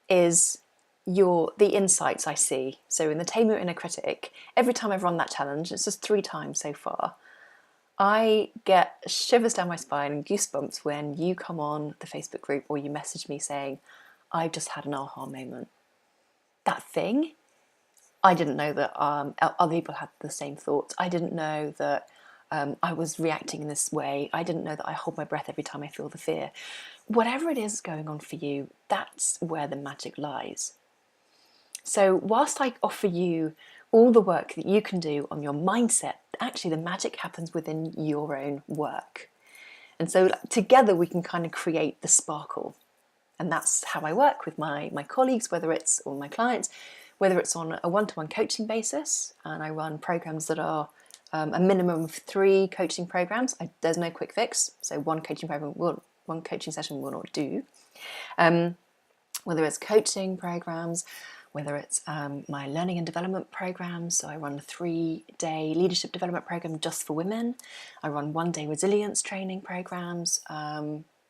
is the insights I see. So in the Tame Your Inner Critic, every time I've run that challenge, it's just 3 times so far, I get shivers down my spine and goosebumps when you come on the Facebook group or you message me saying, I've just had an aha moment. That thing, I didn't know that other people had the same thoughts. I didn't know that I was reacting in this way. I didn't know that I hold my breath every time I feel the fear. Whatever it is going on for you, that's where the magic lies. So whilst I offer you all the work that you can do on your mindset, actually the magic happens within your own work. And so together we can kind of create the sparkle. And that's how I work with my colleagues, or my clients, whether it's on a one-to-one coaching basis, and I run programs that are a minimum of 3 coaching programs. There's no quick fix, so one coaching session will not do. Whether it's coaching programs, whether it's my learning and development programs. So I run a 3-day leadership development program just for women. I run 1-day resilience training programs,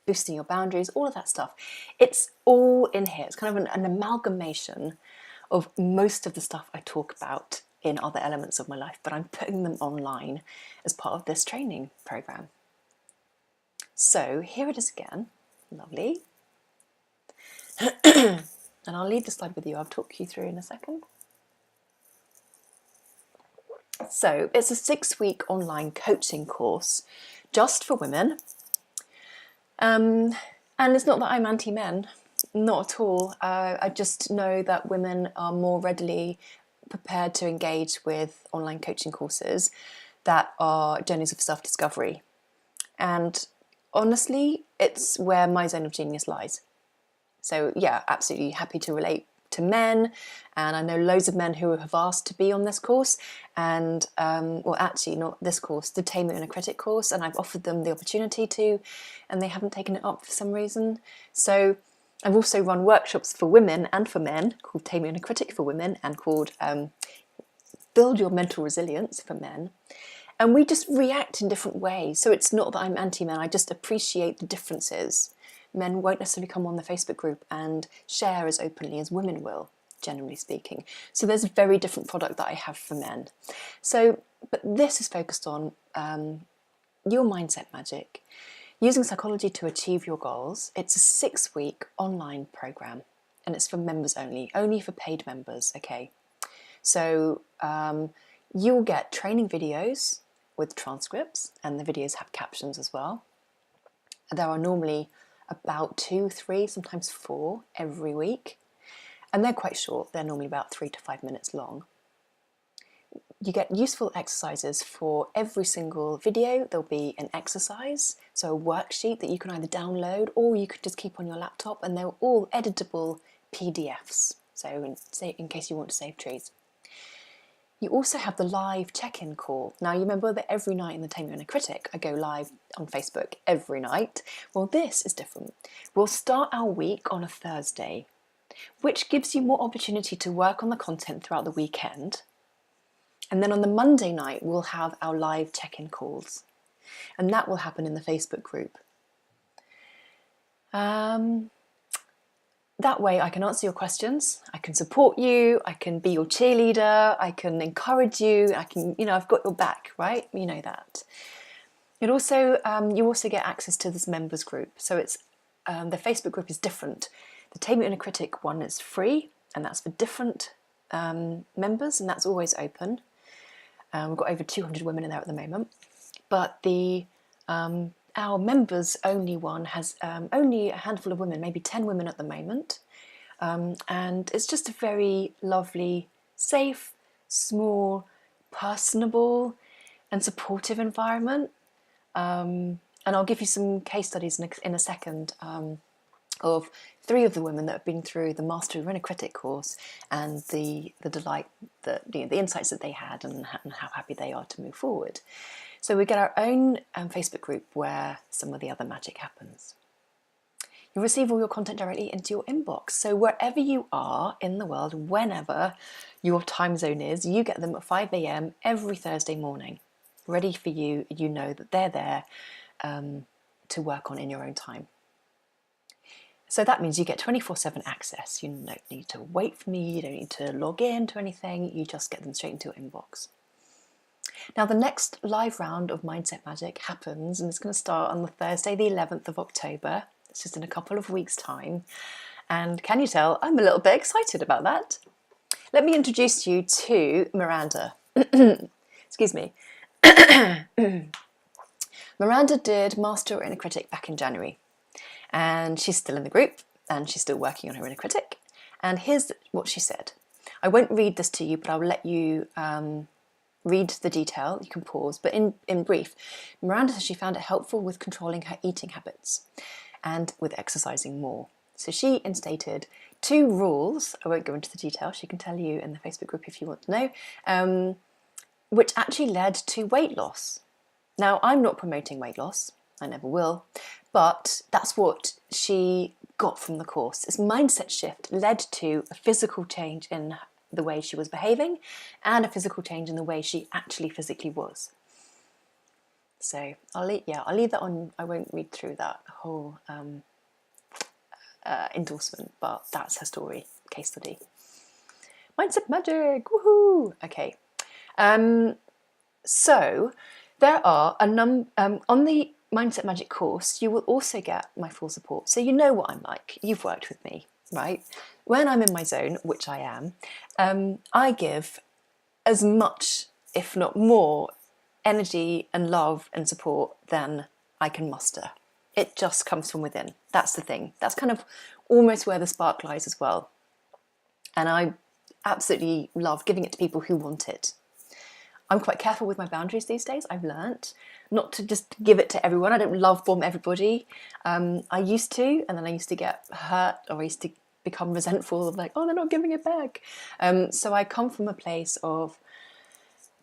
boosting your boundaries, all of that stuff. It's all in here. It's kind of an amalgamation of most of the stuff I talk about in other elements of my life, but I'm putting them online as part of this training program. So here it is again. Lovely. And I'll leave the slide with you. I'll talk you through in a second. So it's a 6-week online coaching course just for women. And it's not that I'm anti-men, not at all. I just know that women are more readily prepared to engage with online coaching courses that are journeys of self-discovery. And honestly, it's where my zone of genius lies. So yeah, absolutely happy to relate to men, and I know loads of men who have asked to be on this course, and well, actually not this course, the Tame Your Inner Critic course, and I've offered them the opportunity to, and they haven't taken it up for some reason. So I've also run workshops for women and for men called Tame Your Inner Critic for women and called Build Your Mental Resilience for men. And we just react in different ways. So it's not that I'm anti-men, I just appreciate the differences. Men won't necessarily come on the Facebook group and share as openly as women will, generally speaking. So there's a very different product that I have for men. So, but this is focused on your mindset magic, using psychology to achieve your goals. It's a 6-week online program and it's for members only for paid members, okay? So you'll get training videos with transcripts, and the videos have captions as well. There are normally about 2, 3, sometimes 4 every week, and they're quite short. They're normally about 3 to 5 minutes long. You get useful exercises for every single video. There'll be an exercise, so a worksheet that you can either download or you could just keep on your laptop, and they're all editable PDFs, so in case you want to save trees. You also have the live check-in call. Now, you remember that every night in the Tame Your Inner Critic, I go live on Facebook every night. Well, this is different. We'll start our week on a Thursday, which gives you more opportunity to work on the content throughout the weekend. And then on the Monday night, we'll have our live check-in calls. And that will happen in the Facebook group. That way I can answer your questions, I can support you, I can be your cheerleader, I can encourage you, I've got your back, right? You know that. It also, you also get access to this members group. So it's, the Facebook group is different. The Tame Your Inner Critic one is free, and that's for different members, and that's always open. We've got over 200 women in there at the moment. But the our members only one has only a handful of women, maybe 10 women at the moment. And it's just a very lovely, safe, small, personable and supportive environment. And I'll give you some case studies in a second of 3 of the women that have been through the Master Inner Critic course and the delight, the insights that they had and how happy they are to move forward. So we get our own Facebook group where some of the other magic happens. You receive all your content directly into your inbox. So wherever you are in the world, whenever your time zone is, you get them at 5 a.m. every Thursday morning, ready for you. You know that they're there to work on in your own time. So that means you get 24/7 access. You don't need to wait for me, you don't need to log in to anything, you just get them straight into your inbox. Now the next live round of Mindset Magic happens, and it's going to start on the Thursday the 11th of October. It's just in a couple of weeks' time. And can you tell, I'm a little bit excited about that. Let me introduce you to Miranda. Excuse me. Miranda did Master Inner Critic back in January. And she's still in the group, and she's still working on her inner critic. And here's what she said. I won't read this to you, but I'll let you read the detail. You can pause. But in brief, Miranda says she found it helpful with controlling her eating habits and with exercising more. So she instated 2 rules. I won't go into the detail. She can tell you in the Facebook group if you want to know, which actually led to weight loss. Now, I'm not promoting weight loss. I never will. But that's what she got from the course. This mindset shift led to a physical change in the way she was behaving and a physical change in the way she actually physically was. So I'll leave that on. I won't read through that whole endorsement, but that's her story, case study. Mindset magic, woohoo! Okay, so there are a on the Mindset Magic course, you will also get my full support. So you know what I'm like. You've worked with me, right? When I'm in my zone, which I am, I give as much, if not more, energy and love and support than I can muster. It just comes from within. That's the thing. That's kind of almost where the spark lies as well. And I absolutely love giving it to people who want it. I'm quite careful with my boundaries these days. I've learnt not to just give it to everyone. I don't love bomb everybody. I used to, and then I used to get hurt, or I used to become resentful of like, oh, they're not giving it back. So I come from a place of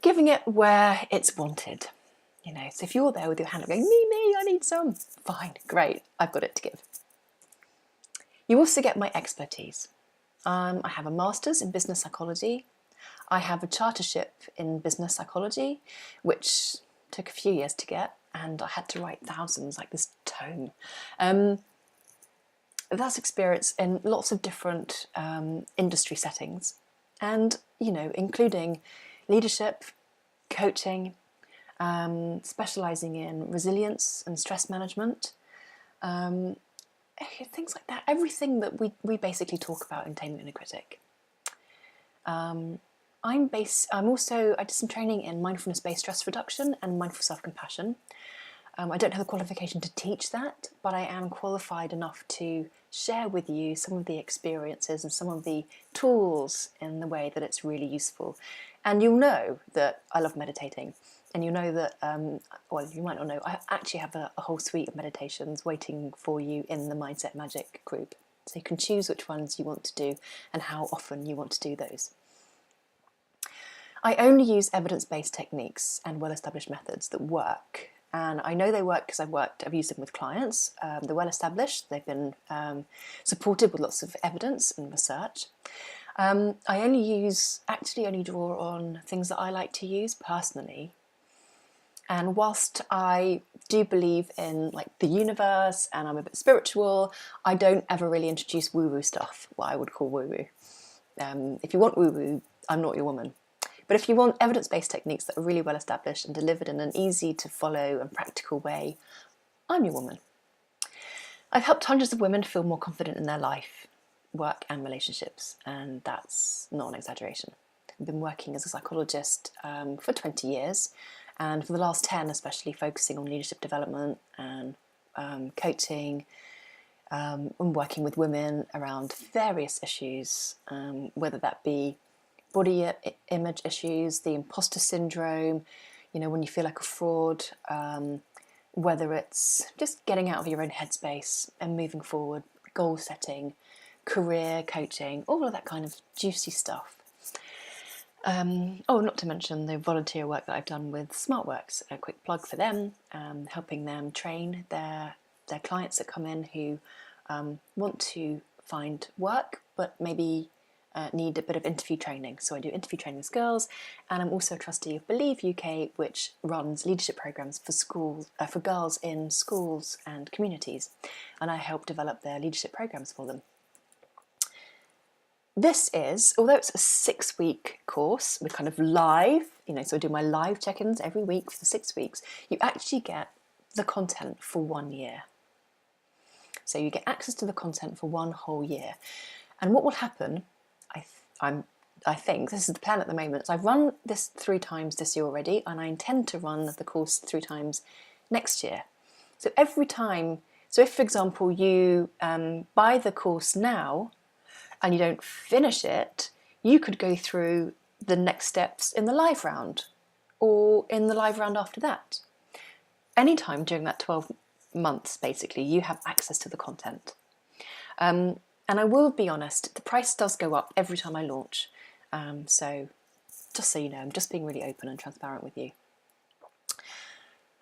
giving it where it's wanted. You know, so if you're there with your hand up going, me, I need some. Fine, great, I've got it to give. You also get my expertise. I have a master's in business psychology. I have a chartership in business psychology, which took a few years to get, and I had to write thousands, like this tome. That's experience in lots of different industry settings, and including leadership, coaching, specialising in resilience and stress management, things like that. Everything that we basically talk about in Taming the Inner Critic. I did some training in mindfulness-based stress reduction and mindful self-compassion. I don't have the qualification to teach that, but I am qualified enough to share with you some of the experiences and some of the tools in the way that it's really useful. And you'll know that I love meditating, and you'll know that, well, you might not know, I actually have a whole suite of meditations waiting for you in the Mindset Magic group. So you can choose which ones you want to do and how often you want to do those. I only use evidence-based techniques and well-established methods that work. And I know they work because I've used them with clients. They're well-established. They've been supported with lots of evidence and research. I actually only draw on things that I like to use personally. And whilst I do believe in like the universe and I'm a bit spiritual, I don't ever really introduce woo-woo stuff, what I would call woo-woo. If you want woo-woo, I'm not your woman. But if you want evidence-based techniques that are really well established and delivered in an easy to follow and practical way, I'm your woman. I've helped hundreds of women feel more confident in their life, work and relationships, and that's not an exaggeration. I've been working as a psychologist for 20 years, and for the last 10 especially focusing on leadership development and coaching and working with women around various issues, whether that be body image issues, the imposter syndrome, when you feel like a fraud, whether it's just getting out of your own headspace and moving forward, goal setting, career coaching, all of that kind of juicy stuff. Not to mention the volunteer work that I've done with SmartWorks, a quick plug for them, helping them train their clients that come in who want to find work but maybe need a bit of interview training. So I do interview training with girls, and I'm also a trustee of Believe UK, which runs leadership programs for girls in schools and communities, and I help develop their leadership programs for them. This is, although it's a 6-week course, we're kind of live, so I do my live check-ins every week for the 6 weeks, you actually get the content for 1 year. So you get access to the content for 1 whole year. And what will happen, I think, this is the plan at the moment, so I've run this 3 times this year already, and I intend to run the course 3 times next year. So every time, so if for example you buy the course now and you don't finish it, you could go through the next steps in the live round or in the live round after that. Anytime during that 12 months, basically, you have access to the content. And I will be honest, the price does go up every time I launch. So just so you know, I'm just being really open and transparent with you.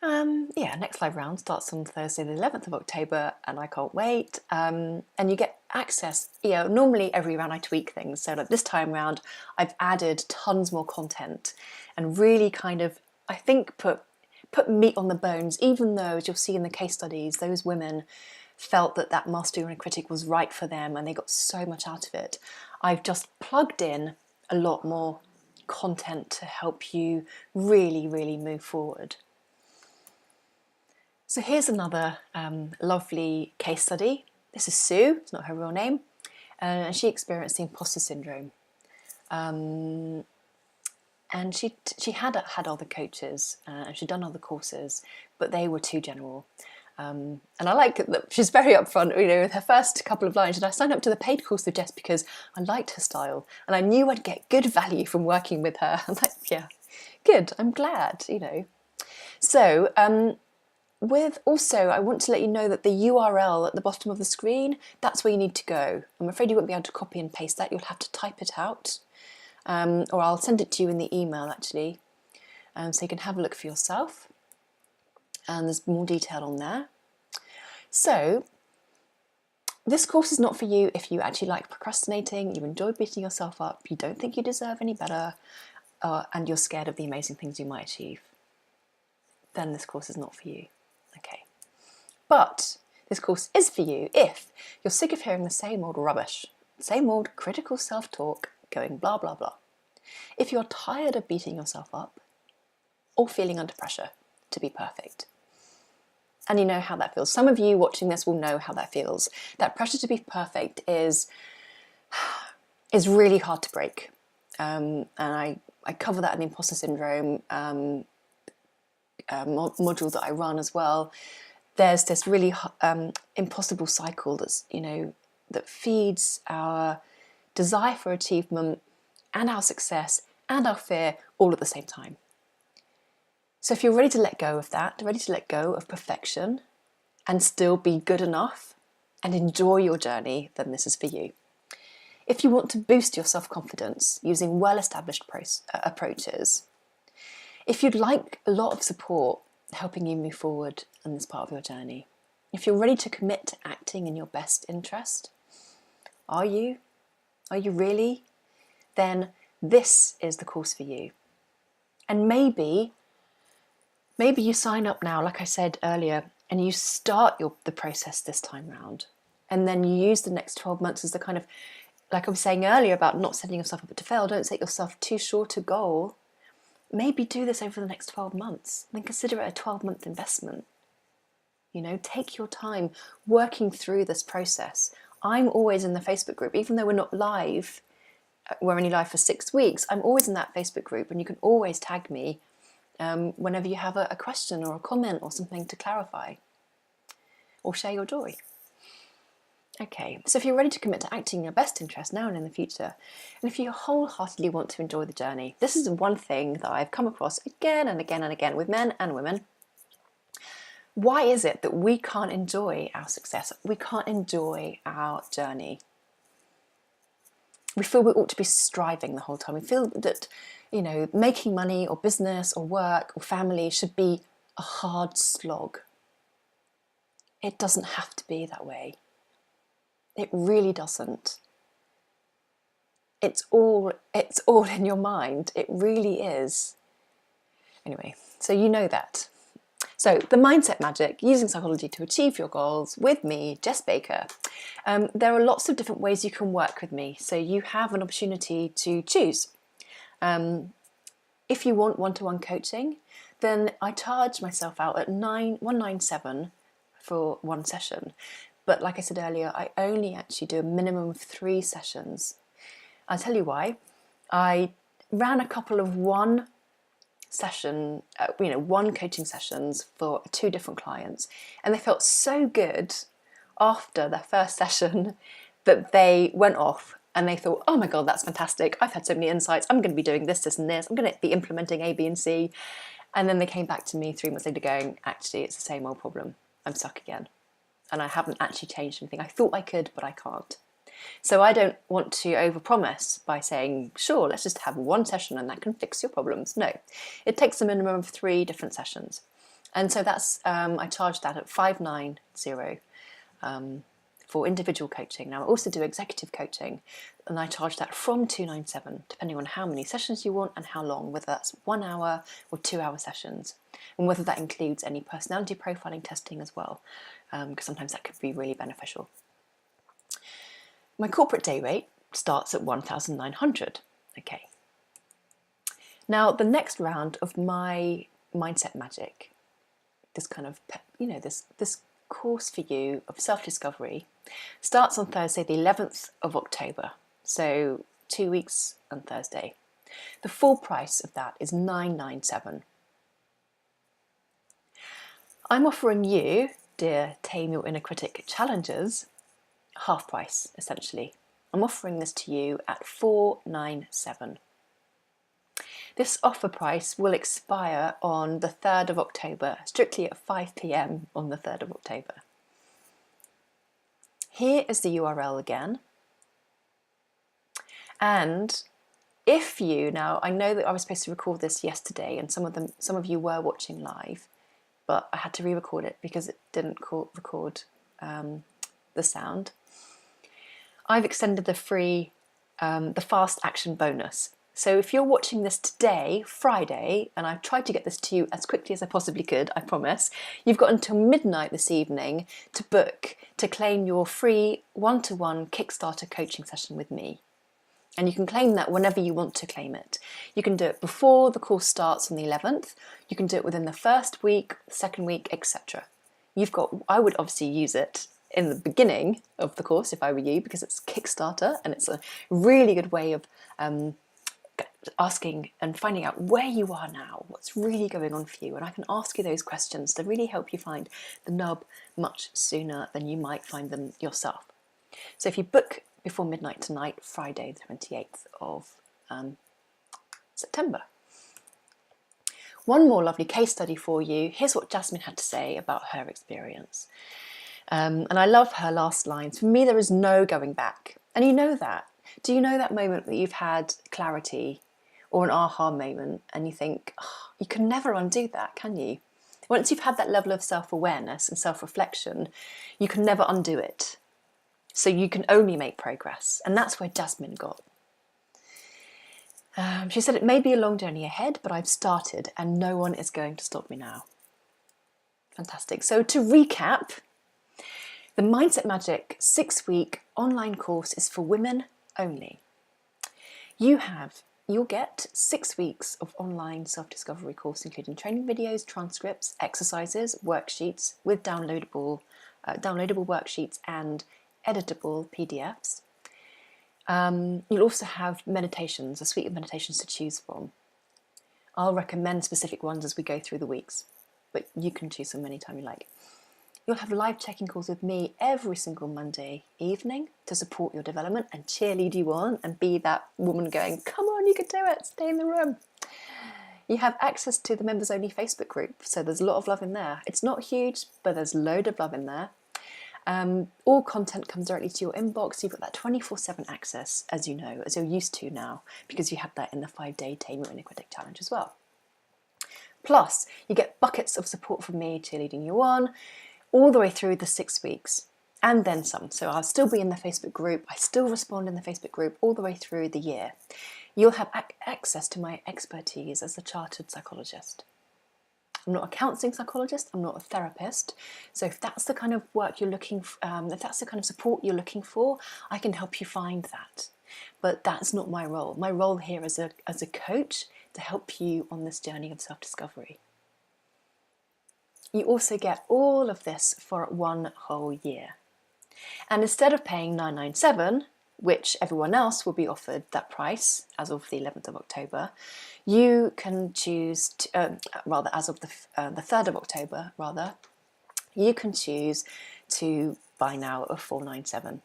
Next live round starts on Thursday the 11th of October, and I can't wait. And you get access, normally every round I tweak things. So like this time round, I've added tons more content and really kind of, I think, put meat on the bones, even though, as you'll see in the case studies, those women felt that Mastering the Inner Critic was right for them and they got so much out of it. I've just plugged in a lot more content to help you really, really move forward. So here's another lovely case study. This is Sue, it's not her real name, and she experienced the imposter syndrome. And she had other coaches and she'd done other courses, but they were too general. And I like that she's very upfront, with her first couple of lines. And I signed up to the paid course with Jess because I liked her style and I knew I'd get good value from working with her. I'm like, yeah, good, I'm glad, So, I want to let you know that the URL at the bottom of the screen, that's where you need to go. I'm afraid you won't be able to copy and paste that. You'll have to type it out. Or I'll send it to you in the email, actually. So you can have a look for yourself. And there's more detail on there. So This course is not for you if you actually like procrastinating, you enjoy beating yourself up, you don't think you deserve any better, and you're scared of the amazing things you might achieve. Then this course is not for you. Okay. But this course is for you if you're sick of hearing the same old rubbish, same old critical self-talk going blah, blah, blah. If you're tired of beating yourself up or feeling under pressure to be perfect. And you know how that feels. Some of you watching this will know how that feels. That pressure to be perfect is really hard to break. And I cover that in the imposter syndrome module that I run as well. There's this really impossible cycle that's, that feeds our desire for achievement and our success and our fear all at the same time. So if you're ready to let go of that, ready to let go of perfection and still be good enough and enjoy your journey, then this is for you. If you want to boost your self-confidence using well-established approaches, if you'd like a lot of support helping you move forward in this part of your journey, if you're ready to commit to acting in your best interest, are you? Are you really? Then this is the course for you. And maybe you sign up now, like I said earlier, and you start the process this time round. And then you use the next 12 months as the kind of, like I was saying earlier about not setting yourself up to fail, don't set yourself too short a goal. Maybe do this over the next 12 months. Then consider it a 12-month investment. Take your time working through this process. I'm always in the Facebook group, even though we're not live, we're only live for 6 weeks, I'm always in that Facebook group, and you can always tag me whenever you have a question or a comment or something to clarify or share your joy. Okay, so if you're ready to commit to acting in your best interest now and in the future, and if you wholeheartedly want to enjoy the journey, this is one thing that I've come across again and again and again with men and women. Why is it that we can't enjoy our success? We can't enjoy our journey. We feel we ought to be striving the whole time. We feel that, making money or business or work or family should be a hard slog. It doesn't have to be that way. It really doesn't. It's all in your mind. It really is. Anyway, so you know that. So the mindset magic, using psychology to achieve your goals with me, Jess Baker. There are lots of different ways you can work with me. So you have an opportunity to choose. If you want one-to-one coaching, then I charge myself out at $197 for one session. But like I said earlier, I only actually do a minimum of 3 sessions. I'll tell you why. I ran a couple of one coaching sessions for 2 different clients, and they felt so good after their first session that they went off and they thought, oh my God, that's fantastic. I've had so many insights. I'm going to be doing this, this, and this. I'm going to be implementing A, B, and C. And then they came back to me 3 months later going, actually, it's the same old problem. I'm stuck again. And I haven't actually changed anything. I thought I could, but I can't. So I don't want to overpromise by saying, sure, let's just have one session and that can fix your problems. No, it takes a minimum of 3 different sessions. And so that's, I charge that at $590 for individual coaching. Now I also do executive coaching, and I charge that from $297, depending on how many sessions you want and how long, whether that's 1 hour or 2-hour sessions, and whether that includes any personality profiling testing as well, because sometimes that could be really beneficial. My corporate day rate starts at $1,900. Okay. Now the next round of my mindset magic, this kind of, this course for you of self-discovery, starts on Thursday, the 11th of October. So 2 weeks on Thursday. The full price of that is $997. I'm offering you, dear Tame Your Inner Critic challengers, half price, essentially. I'm offering this to you at $497. This offer price will expire on the 3rd of October, strictly at 5 p.m. on the 3rd of October. Here is the URL again. And if you, now I know that I was supposed to record this yesterday and some of you were watching live, but I had to re-record it because it didn't record the sound. I've extended the free, the fast action bonus. So if you're watching this today, Friday, and I've tried to get this to you as quickly as I possibly could, I promise, you've got until midnight this evening to book, to claim your free one-to-one Kickstarter coaching session with me. And you can claim that whenever you want to claim it. You can do it before the course starts on the 11th. You can do it within the first week, second week, etc. I would obviously use it in the beginning of the course if I were you, because it's Kickstarter and it's a really good way of asking and finding out where you are now, what's really going on for you. And I can ask you those questions to really help you find the nub much sooner than you might find them yourself. So if you book before midnight tonight, Friday the 28th of September. One more lovely case study for you. Here's what Jasmine had to say about her experience. And I love her last lines. For me, there is no going back. And you know that. Do you know that moment that you've had clarity or an aha moment and you think, oh, you can never undo that, can you? Once you've had that level of self-awareness and self-reflection, you can never undo it. So you can only make progress. And that's where Jasmine got. She said, it may be a long journey ahead, but I've started and no one is going to stop me now. Fantastic. So to recap, the Mindset Magic 6-week online course is for women only. You'll get 6 weeks of online self-discovery course, including training videos, transcripts, exercises, worksheets with downloadable worksheets and editable PDFs. You'll also have meditations, a suite of meditations to choose from. I'll recommend specific ones as we go through the weeks, but you can choose them anytime you like. You'll have live check-in calls with me every single Monday evening to support your development and cheerlead you on and be that woman going, come on, you can do it, stay in the room. You have access to the members only Facebook group, so there's a lot of love in there. It's not huge, but there's a load of love in there. All content comes directly to your inbox. You've got that 24/7 access, as you know, as you're used to now, because you had that in the 5-day Tame Your Inner Critic Challenge as well. Plus, you get buckets of support from me cheerleading you on, all the way through the 6 weeks and then some. So I'll still be in the Facebook group. I still respond in the Facebook group all the way through the year. You'll have access to my expertise as a chartered psychologist. I'm not a counselling psychologist, I'm not a therapist. So if that's the kind of work you're looking for, if that's the kind of support you're looking for, I can help you find that. But that's not my role. My role here is as a coach to help you on this journey of self-discovery. You also get all of this for 1 whole year. And instead of paying $997, which everyone else will be offered that price as of the 11th of October, you can choose, as of the 3rd of October, you can choose to buy now at $497.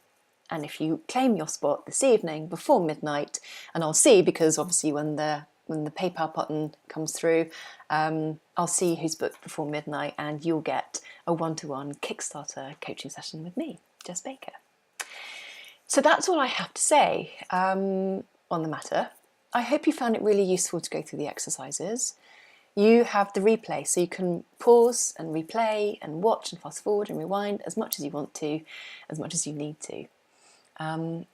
And if you claim your spot this evening before midnight, and I'll see, because obviously when the PayPal button comes through, I'll see who's booked before midnight, and you'll get a one-to-one Kickstarter coaching session with me, Jess Baker. So that's all I have to say on the matter. I hope you found it really useful to go through the exercises. You have the replay, so you can pause and replay and watch and fast forward and rewind as much as you want to, as much as you need to. There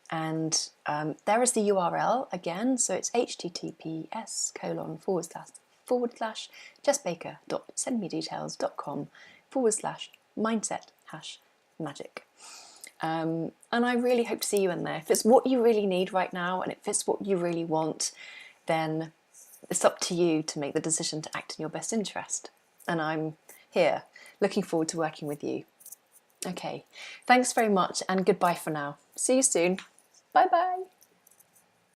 is the URL again, so it's https://jessbaker.sendmedetails.com/mindset-magic. And I really hope to see you in there. If it's what you really need right now and if it's what you really want, then it's up to you to make the decision to act in your best interest. And I'm here, looking forward to working with you. Okay, thanks very much and goodbye for now. See you soon. Bye bye.